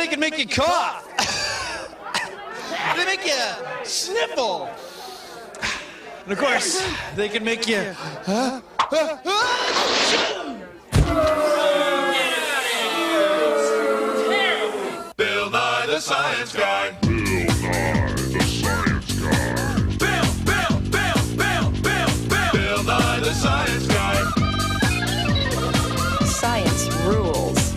They can make you cough. They make you sniffle. And of course, they can make you... Bill Nye the Science Guy. Bill Nye the Science Guy. Bill Nye the Science Guy. Science rules.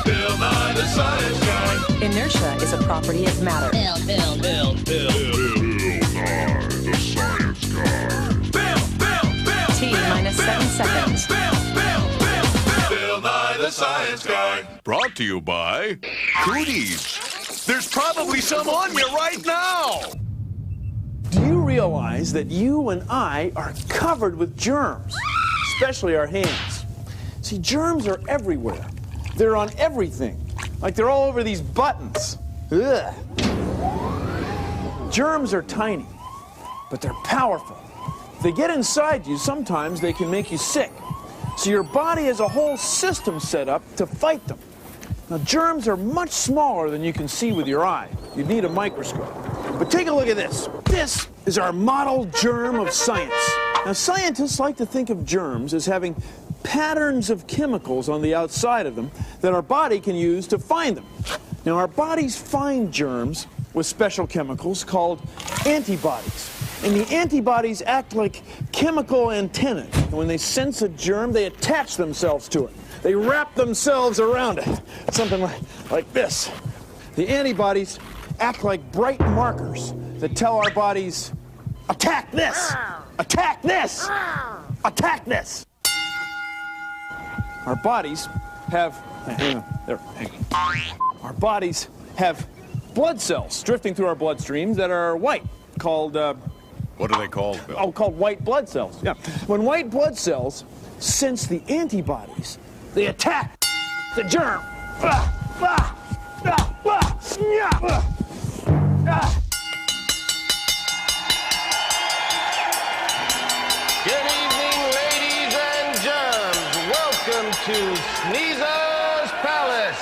Bill Nye the Science Guy. Inertia is a property of matter. Bill Nye the Science Guy. Bill. T minus 7 seconds. Bill Nye the Science Guy. Brought to you by Cooties. There's probably some on you right now. Do you realize that you and I are covered with germs, especially our hands? See, germs are everywhere. They're on everything, like they're all over these buttons. Ugh. Germs are tiny, but they're powerful. If they get inside you, sometimes they can make you sick. So your body has a whole system set up to fight them. Now, germs are much smaller than you can see with your eye. You'd need a microscope. But take a look at this. This is our model germ of science. Now, scientists like to think of germs as having patterns of chemicals on the outside of them that our body can use to find them. Now, our bodies find germs with special chemicals called antibodies. And the antibodies act like chemical antennae. And when they sense a germ, they attach themselves to it. They wrap themselves around it. Something like this. The antibodies act like bright markers that tell our bodies, attack this, attack this, attack this. Our bodies have, hang on, there, hang on. Our bodies have blood cells drifting through our bloodstreams that are white, called, What are they called, Bill? Oh, called white blood cells, yeah. When white blood cells sense the antibodies, they attack the germ. Good evening, ladies and germs. Welcome to Sneezer's Palace.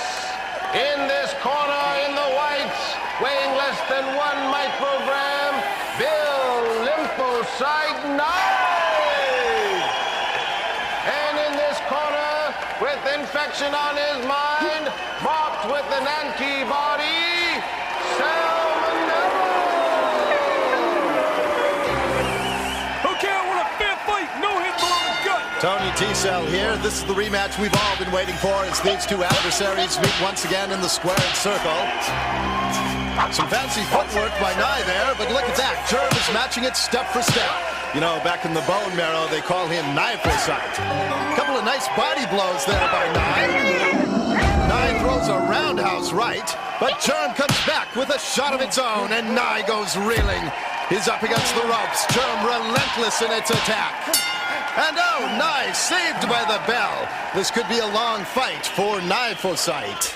In this corner in the whites, weighing less than 1 microgram, Bill Lymphocyte Nye. And in this corner, with infection on his mind, marked with an antibody, Salmonella. Okay, I want a fair fight. No hit below the gut. Tony T-Cell here. This is the rematch we've all been waiting for as these two adversaries meet once again in the squared circle. Some fancy footwork by Nye there, but look at that. Germ is matching it step for step. You know, back in the bone marrow, they call him Nyphocyte. A couple of nice body blows there by Nye. Nye throws a roundhouse right, but Germ comes back with a shot of its own, and Nye goes reeling. He's up against the ropes. Germ relentless in its attack. And oh, Nye saved by the bell. This could be a long fight for Nyphocyte.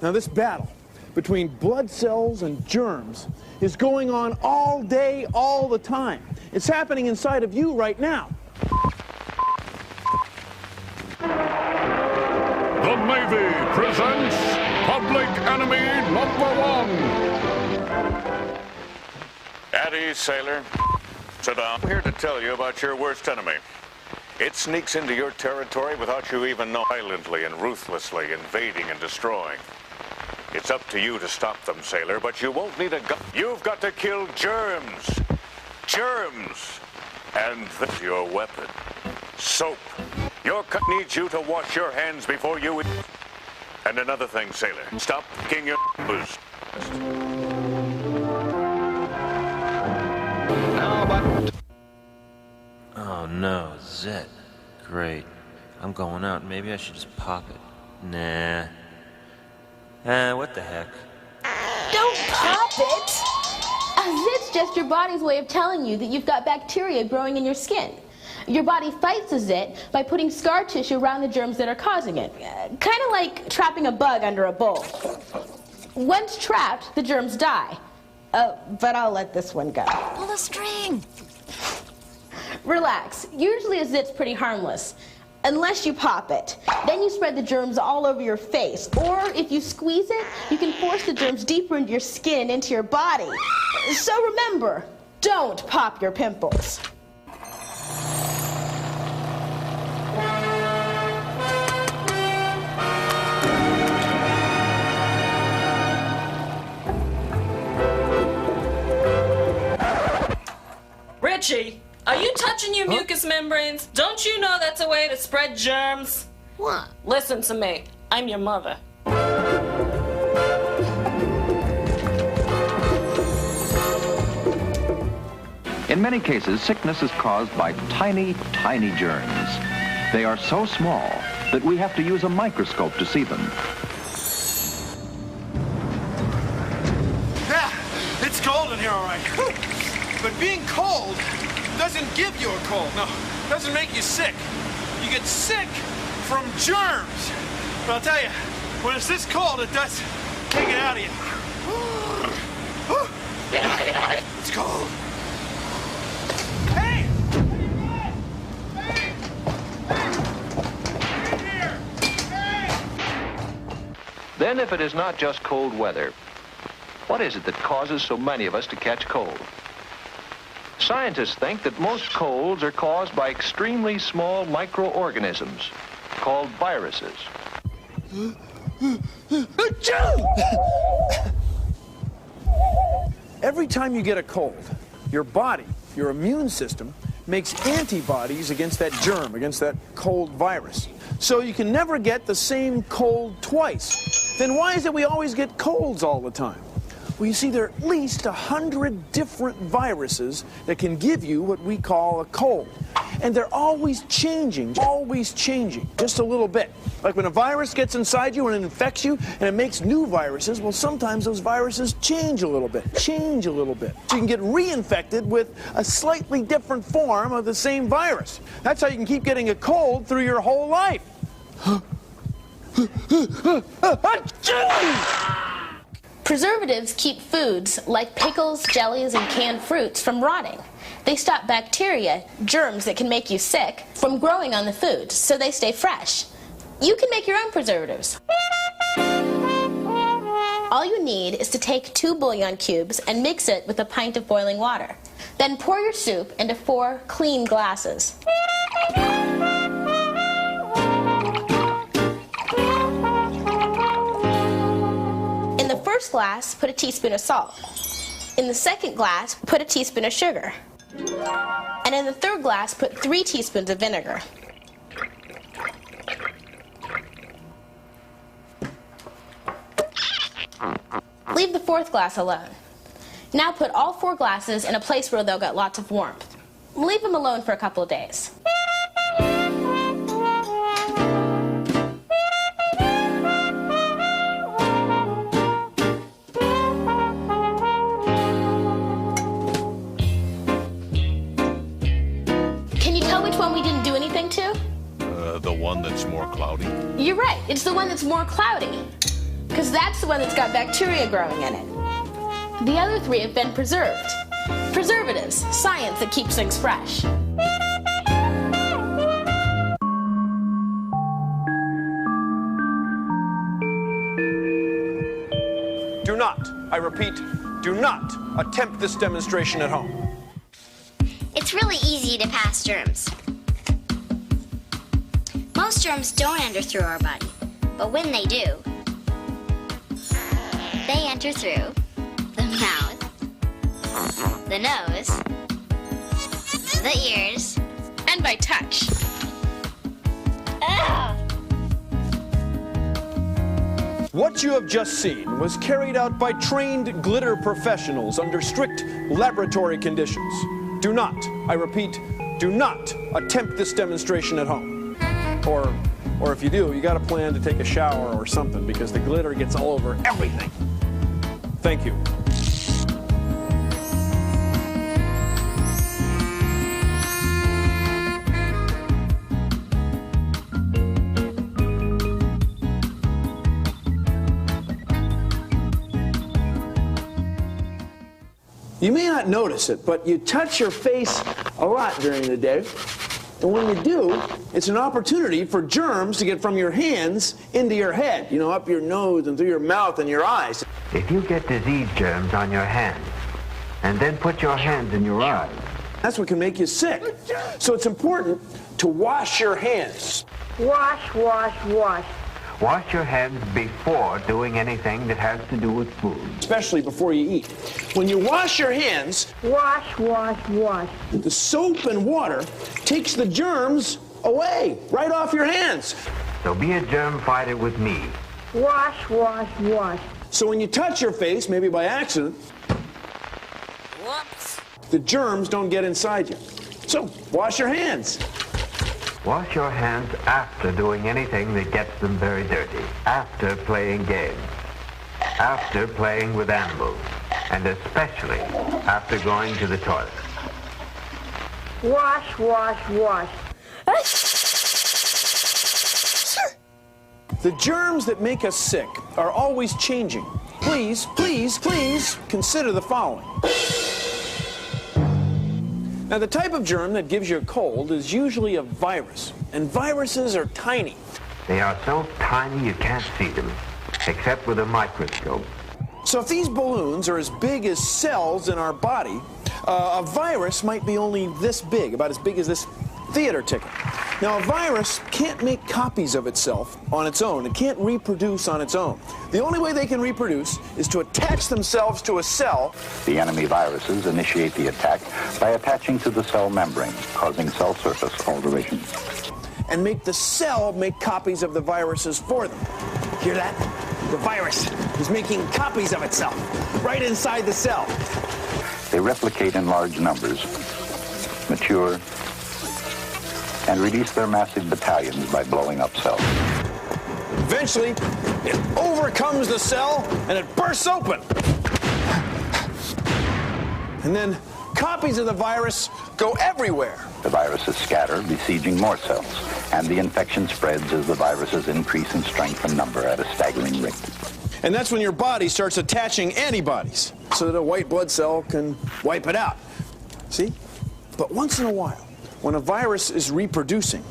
Now, this battle between blood cells and germs is going on all day, all the time. It's happening inside of you right now. The Navy presents Public Enemy #1. At ease, sailor. Sit down. I'm here to tell you about your worst enemy. It sneaks into your territory without you even knowing, violently and ruthlessly invading and destroying. It's up to you to stop them, sailor, but you won't need a gun. You've got to kill germs. Germs. And that's your weapon. Soap. Your cut needs you to wash your hands before you eat. And another thing, sailor. Stop picking your booze. Oh no, Zet. Great. I'm going out. Maybe I should just pop it. Nah. What the heck? Don't pop it! Zit's just your body's way of telling you that you've got bacteria growing in your skin. Your body fights a zit by putting scar tissue around the germs that are causing it. Kind of like trapping a bug under a bowl. Once trapped, the germs die. But I'll let this one go. Pull the string. Relax. Usually a zit's pretty harmless. unless you pop it. Then you spread the germs all over your face. Or if you squeeze it, you can force the germs deeper into your skin, into your body. So remember, don't pop your pimples. Richie, are you touching your mucous membranes? Don't you know that's a way to spread germs? What? Listen to me. I'm your mother. In many cases, sickness is caused by tiny, tiny germs. They are so small that we have to use a microscope to see them. Yeah, it's cold in here, all right. But being cold doesn't give you a cold. No, it doesn't make you sick. You get sick from germs. But I'll tell you, when it's this cold, it does take it out of you. It's cold. Hey! Then if it is not just cold weather, what is it that causes so many of us to catch cold? Scientists think that most colds are caused by extremely small microorganisms called viruses. Every time you get a cold, your body, your immune system, makes antibodies against that germ, against that cold virus. So you can never get the same cold twice. Then why is it we always get colds all the time? Well, you see, there are at least 100 different viruses that can give you what we call a cold. And they're always changing, just a little bit. Like when a virus gets inside you and it infects you and it makes new viruses, well, sometimes those viruses change a little bit. So you can get reinfected with a slightly different form of the same virus. That's how you can keep getting a cold through your whole life. Preservatives keep foods like pickles, jellies, and canned fruits from rotting. They stop bacteria, germs that can make you sick, from growing on the food, so they stay fresh. You can make your own preservatives. All you need is to take 2 bouillon cubes and mix it with a pint of boiling water. Then pour your soup into 4 clean glasses. In the first glass, put a teaspoon of salt. In the second glass, put a teaspoon of sugar. And in the third glass, put 3 teaspoons of vinegar. Leave the fourth glass alone. Now put all 4 glasses in a place where they'll get lots of warmth. Leave them alone for a couple of days. Can you tell which one we didn't do anything to? The one that's more cloudy. You're right, it's the one that's more cloudy. Because that's the one that's got bacteria growing in it. The other 3 have been preserved. Preservatives, science that keeps things fresh. Do not, I repeat, do not attempt this demonstration at home. It's really easy to pass germs. Most germs don't enter through our body, but when they do, they enter through the mouth, the nose, the ears, And by touch. Ugh. What you have just seen was carried out by trained glitter professionals under strict laboratory conditions. Do not, I repeat, do not attempt this demonstration at home. Or if you do, you got to plan to take a shower or something because the glitter gets all over everything. Thank you. You may not notice it, but you touch your face a lot during the day. And when you do, it's an opportunity for germs to get from your hands into your head, you know, up your nose and through your mouth and your eyes. If you get disease germs on your hands, and then put your hands in your eyes, that's what can make you sick. So it's important to wash your hands. Wash, wash, wash. Wash your hands before doing anything that has to do with food. Especially before you eat. When you wash your hands, wash, wash, wash. The soap and water takes the germs away, right off your hands. So be a germ fighter with me. Wash, wash, wash. So when you touch your face, maybe by accident, Whoops. the germs don't get inside you. So wash your hands. Wash your hands after doing anything that gets them very dirty. After playing games. After playing with animals. And especially after going to the toilet. Wash, wash, wash. The germs that make us sick are always changing. Please, please, please consider the following. Now, the type of germ that gives you a cold is usually a virus, and viruses are tiny. They are so tiny you can't see them, except with a microscope. So if these balloons are as big as cells in our body, a virus might be only this big, about as big as this theater ticket. Now, a virus can't make copies of itself on its own. It can't reproduce on its own. The only way they can reproduce is to attach themselves to a cell. The enemy viruses initiate the attack by attaching to the cell membrane, causing cell surface alteration. And make the cell make copies of the viruses for them. Hear that? The virus is making copies of itself right inside the cell. They replicate in large numbers, mature, and release their massive battalions by blowing up cells. Eventually, it overcomes the cell and it bursts open. And then copies of the virus go everywhere. The viruses scatter, besieging more cells, and the infection spreads as the viruses increase in strength and number at a staggering rate. And that's when your body starts attaching antibodies so that a white blood cell can wipe it out. See? But once in a while, when a virus is reproducing,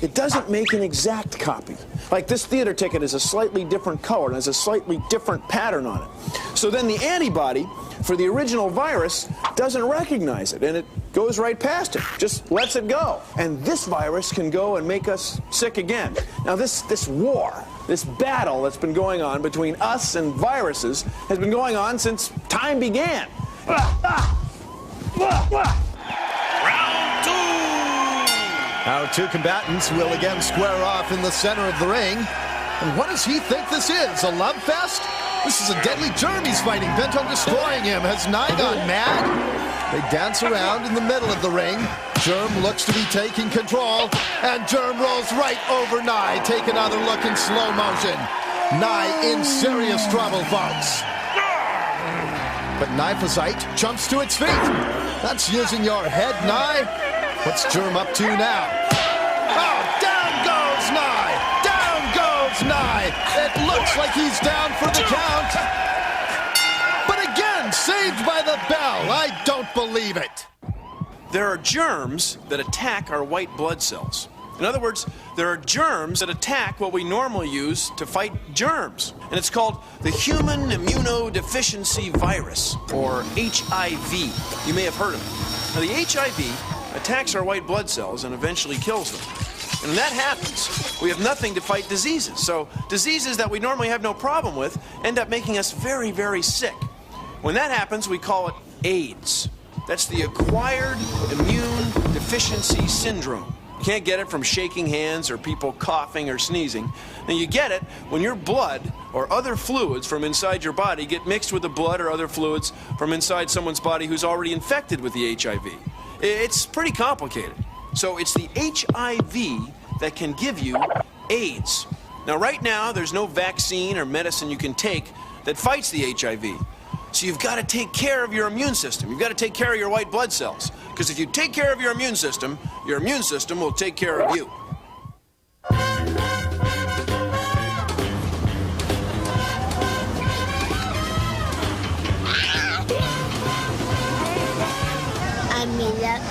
it doesn't make an exact copy. Like this theater ticket is a slightly different color and has a slightly different pattern on it. So then the antibody for the original virus doesn't recognize it, and it goes right past it, just lets it go. And this virus can go and make us sick again. Now this war, this battle that's been going on between us and viruses has been going on since time began. Our two combatants will again square off in the center of the ring. And what does he think this is, a love fest? This is a deadly germ he's fighting, bent on destroying him. Has Nye gone mad? They dance around in the middle of the ring. Germ looks to be taking control, and Germ rolls right over Nye. Take another look in slow motion. Nye in serious trouble, folks. But Glyphosite jumps to its feet. That's using your head, Nye. What's Germ up to now? Oh, down goes Nye! Down goes Nye! It looks like he's down for the count. But again, saved by the bell. I don't believe it. There are germs that attack our white blood cells. In other words, there are germs that attack what we normally use to fight germs. And it's called the human immunodeficiency virus, or HIV. You may have heard of it. Now, the HIV attacks our white blood cells and eventually kills them. And when that happens, we have nothing to fight diseases. So diseases that we normally have no problem with end up making us very, very sick. When that happens, we call it AIDS. That's the acquired immune deficiency syndrome. You can't get it from shaking hands or people coughing or sneezing. And you get it when your blood or other fluids from inside your body get mixed with the blood or other fluids from inside someone's body who's already infected with the HIV. It's pretty complicated. So it's the HIV that can give you AIDS. Now, right now, there's no vaccine or medicine you can take that fights the HIV. So you've got to take care of your immune system. You've got to take care of your white blood cells. Because if you take care of your immune system will take care of you.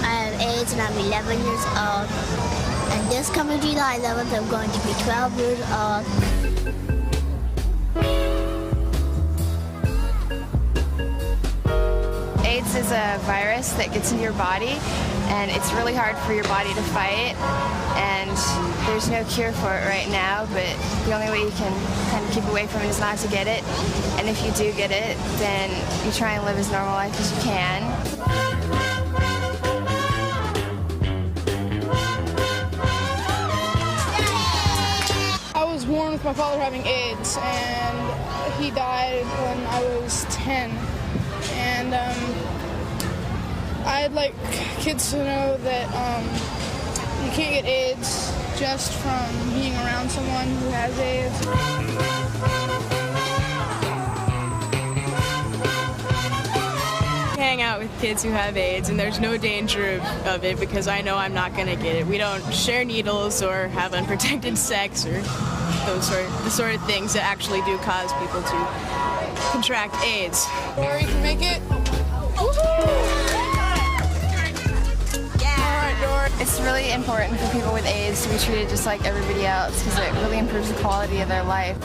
I have AIDS and I'm 11 years old. This coming July 11th, I'm going to be 12 years old. AIDS is a virus that gets into your body, and it's really hard for your body to fight, and there's no cure for it right now, but the only way you can kind of keep away from it is not to get it, and if you do get it, then you try and live as normal life as you can. I was born with my father having AIDS, and he died when I was 10. And I'd like kids to know that you can't get AIDS just from being around someone who has AIDS. Hang out with kids who have AIDS, and there's no danger of it because I know I'm not going to get it. We don't share needles or have unprotected sex or the sort of things that actually do cause people to contract AIDS. Dory can make it. It's really important for people with AIDS to be treated just like everybody else because it really improves the quality of their life.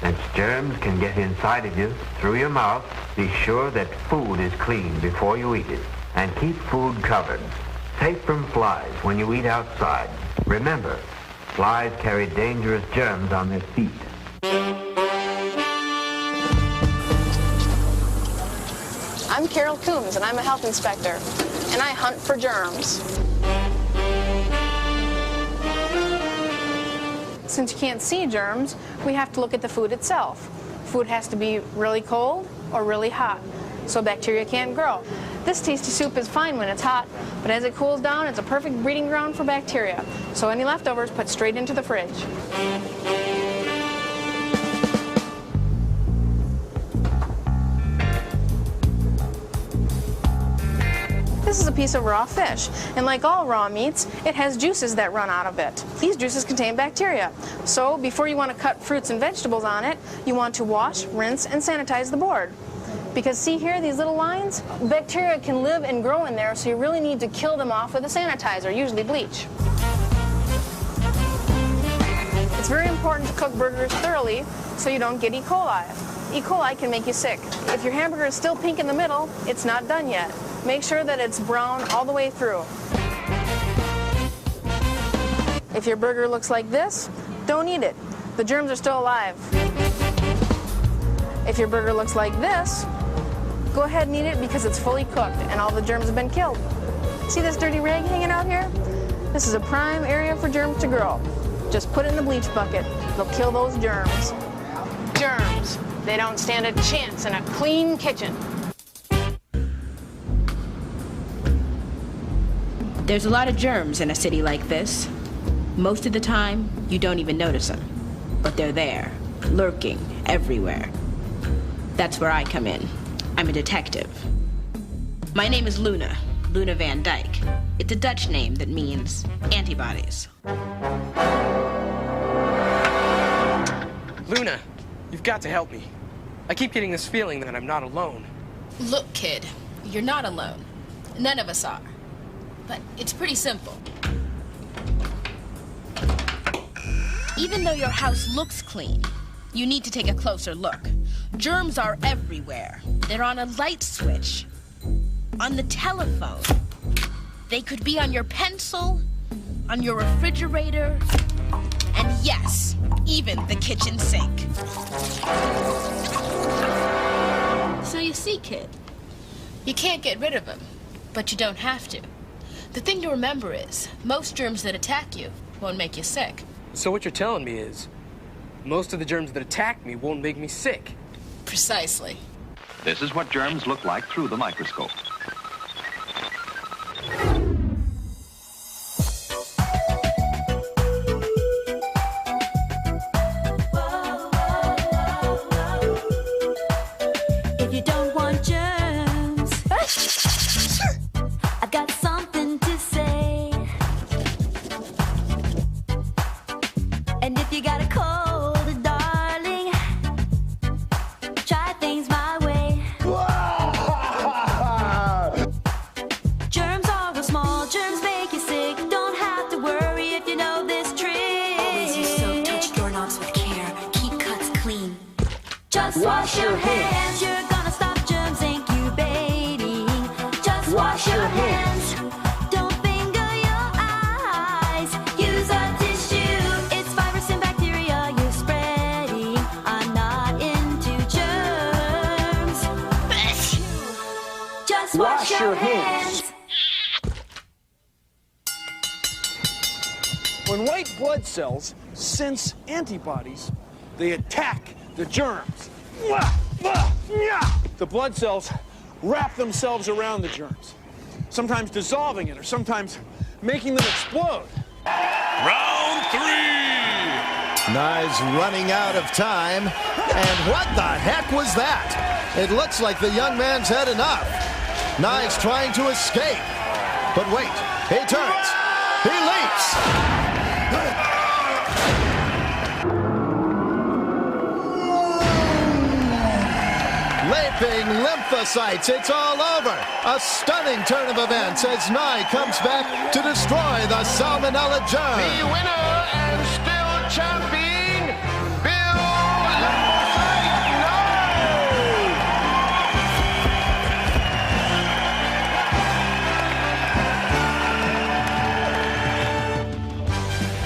Since germs can get inside of you through your mouth, be sure that food is clean before you eat it. And keep food covered, safe from flies when you eat outside. Remember, flies carry dangerous germs on their feet. I'm Carol Coombs, and I'm a health inspector, and I hunt for germs. Since you can't see germs, we have to look at the food itself. Food has to be really cold or really hot, so bacteria can't grow. This tasty soup is fine when it's hot, but as it cools down, it's a perfect breeding ground for bacteria. So any leftovers put straight into the fridge. This is a piece of raw fish, and like all raw meats, it has juices that run out of it. These juices contain bacteria. So before you want to cut fruits and vegetables on it, you want to wash, rinse, and sanitize the board. Because see here, these little lines? Bacteria can live and grow in there, so you really need to kill them off with a sanitizer, usually bleach. It's very important to cook burgers thoroughly so you don't get E. coli. E. coli can make you sick. If your hamburger is still pink in the middle, it's not done yet. Make sure that it's brown all the way through. If your burger looks like this, don't eat it. The germs are still alive. If your burger looks like this, go ahead and eat it because it's fully cooked and all the germs have been killed. See this dirty rag hanging out here? This is a prime area for germs to grow. Just put it in the bleach bucket. They'll kill those germs. Germs. They don't stand a chance in a clean kitchen. There's a lot of germs in a city like this. Most of the time, you don't even notice them. But they're there, lurking everywhere. That's where I come in. I'm a detective. My name is Luna, Luna Van Dyke. It's a Dutch name that means antibodies. Luna, you've got to help me. I keep getting this feeling that I'm not alone. Look, kid, you're not alone. None of us are. But it's pretty simple. Even though your house looks clean, you need to take a closer look. Germs are everywhere. They're on a light switch, on the telephone. They could be on your pencil, on your refrigerator, and yes, even the kitchen sink. So you see, kid, you can't get rid of them, but you don't have to. The thing to remember is, most germs that attack you won't make you sick. So what you're telling me is, most of the germs that attack me won't make me sick. Precisely. This is what germs look like through the microscope. If you don't want germs, I've got something to say. And if you got a cold, darling, try things my way. Just wash your hands. You're gonna stop germs incubating. Just wash your hands. Don't finger your eyes. Use a tissue. It's virus and bacteria you're spreading. I'm not into germs. Just wash your hands. When white blood cells sense antibodies, they attack the germs. The blood cells wrap themselves around the germs, sometimes dissolving it or sometimes making them explode. Round 3! Nye's running out of time. And what the heck was that? It looks like the young man's had enough. Nye's trying to escape. But wait, he turns. He leaps. Leaping lymphocytes, it's all over. A stunning turn of events as Nye comes back to destroy the Salmonella germ. The winner and still champion, Bill Lymphocyte Nye.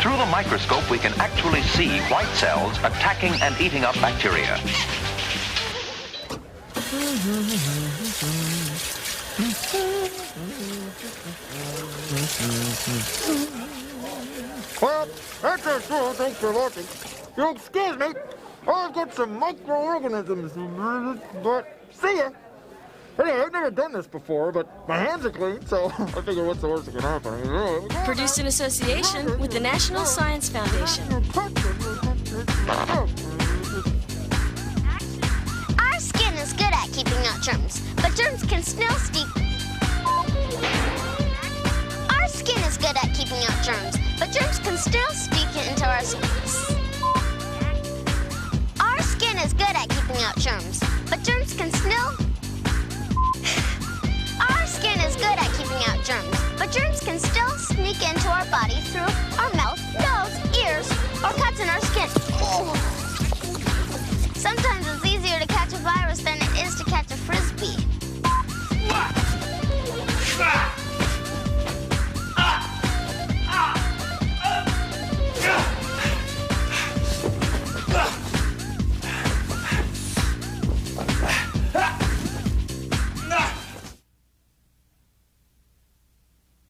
Through the microscope, we can actually see white cells attacking and eating up bacteria. Well, that's it. Thanks for watching. Excuse me, I've got some microorganisms, but see ya. Anyway, I've never done this before, but my hands are clean, so I figure what's the worst that can happen? Produced in association with the National Science Foundation. Our skin is good at keeping out germs, but germs can still sneak. Our skin is good at keeping out germs, but germs can still sneak into our skin. Our skin is good at keeping out germs, but germs can still. Our skin is good at keeping out germs, but germs can still sneak into our body through our mouth, nose, ears, or cuts in our skin. Sometimes it's easier to catch a virus than it is to catch